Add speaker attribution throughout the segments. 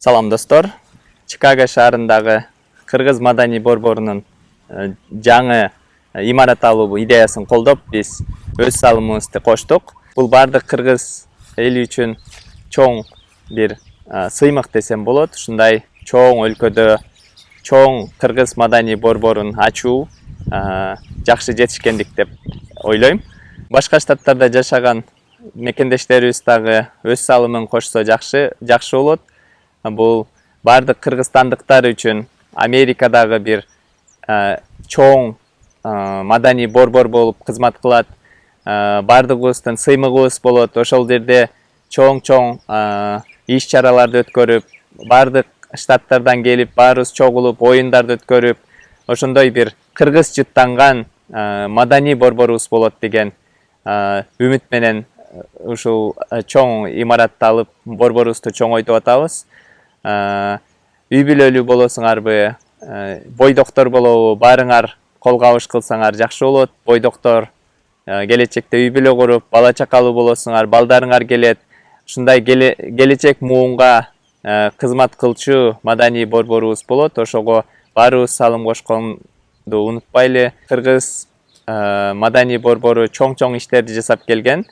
Speaker 1: Салам достор. Чикаго шаарындагы Кыргыз маданий борборунун жаңы имарат алуу идеясын колдоп биз өз салымыбызды коштук. Бул бардык кыргыз эли үчүн чоң бир сыймык десем болот. Ушундай чоң өлкөдө чоң кыргыз маданий борборун ачуу жакшы жетишкендик деп ойлойм. Башка штаттарда жашаган мекендештерибиз дагы өз салымын кошсо жакшы болот. Бул бардык кыргызстандыктар үчүн Америкадагы бир чоң маданий борбор болуп кызмат кылат. Бардыгыбыздын сыймыгыбыз болот. Ошол жерде чоң иш-чараларды өткөрүп, бардык штаттардан келип, баарыбыз чогулуп, оюндарды өткөрүп, ошондой бир кыргыз жыттанган маданий борборубуз болот деген үмүт менен ушул чоң имаратты алып, борборубузду чоңойтуп атабыз. Үй бүлөлүү болосуңарбы, бойдоктор болобу, баарыңар кол кабыш кылсаңар жакшы болот. Бойдоктор келечекте үй бүлө куруп, бала чакалуу болосуңар, балдарыңар келет. Ушундай келечек муунга кызмат кылчу маданий борборубуз болот. Ошого баарыбыз салым кошконду унутпайлы. Кыргыз маданий борбору чоң иштерди жасап келген.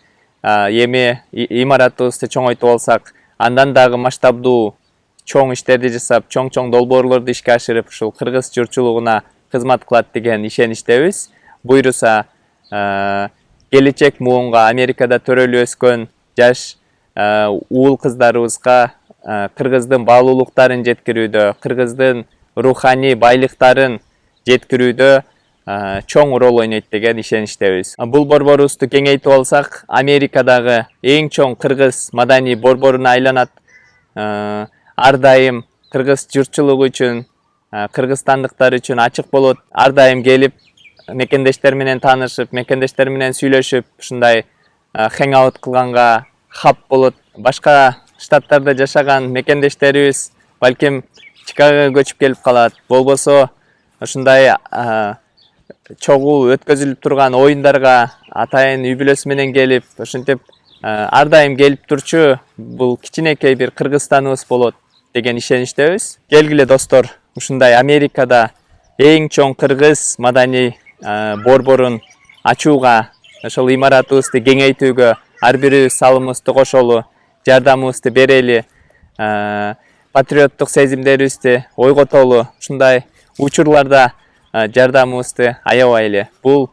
Speaker 1: Эми имаратыбызды чоңойтуп алсак, андан дагы масштабдуу чоң иштерди жасап, чоң долбоорлорду ишке ашырып, ушул кыргыз журтчулугуна кызмат кылат деген ишеничтебиз. Буйруса, келечек муунга Америкада төрөлүп өскөн жаш уул кыздарыбызга кыргыздын баалуулуктарын жеткирүүдө, кыргыздын руханий байлыктарын жеткирүүдө чоң роль ойнойт деген ишеничтебиз. Бул борборубузду кеңейтип алсак, Америкадагы эң чоң кыргыз маданий борборуна айланат. Ар дайым кыргыз журтчулугу үчүн, кыргызстандыктар үчүн ачык болот. Ар дайым келип, мекендештер менен таанышып, мекендештер менен сүйлөшүп, ушундай хэнг-аут кылганга хап болот. Башка штаттарда жашаган мекендештерибиз балким Чикагого көчүп келип калат. Болбосо ушундай чогуу өткөзүлүп турган оюндарга атайын үй бүлөсү менен келип, ошентип ар дайым келип турчу бул кичинекей бир Кыргызстаныбыз болот деген ишеничтебиз. Келгиле достор, ушундай Америкада эң чоң кыргыз маданий борборун ачууга, ошол имаратыбызды кеңейтүүгө ар бирибиз салымыбызды кошолу, жардамыбызды берели, патриоттук сезимдерибизди ойготолу, ушундай учурларда жардамыбызды аябайлы. Бул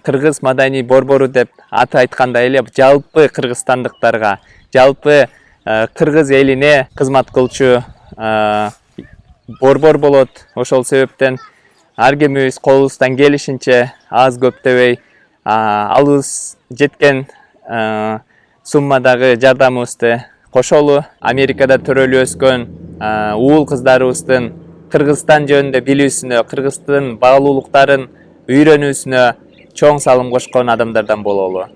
Speaker 1: кыргыз маданий борбору деп аты айткандай эле жалпы кыргызстандыктарга, жалпы кыргыз элине кызмат кылчу борбор болот. Ошол себептен ар кимибиз колубуздан келишинче аз көп дебей алыбыз жеткен суммадагы жардамыбызды кошолу. Америкада төрөлүп өскөн уул кыздарыбыздын Кыргызстан жөнүндө билүүсүнө, кыргыздын баалуулуктарын үйрөнүүсүнө чоң салым кошкон адамдардан бололу.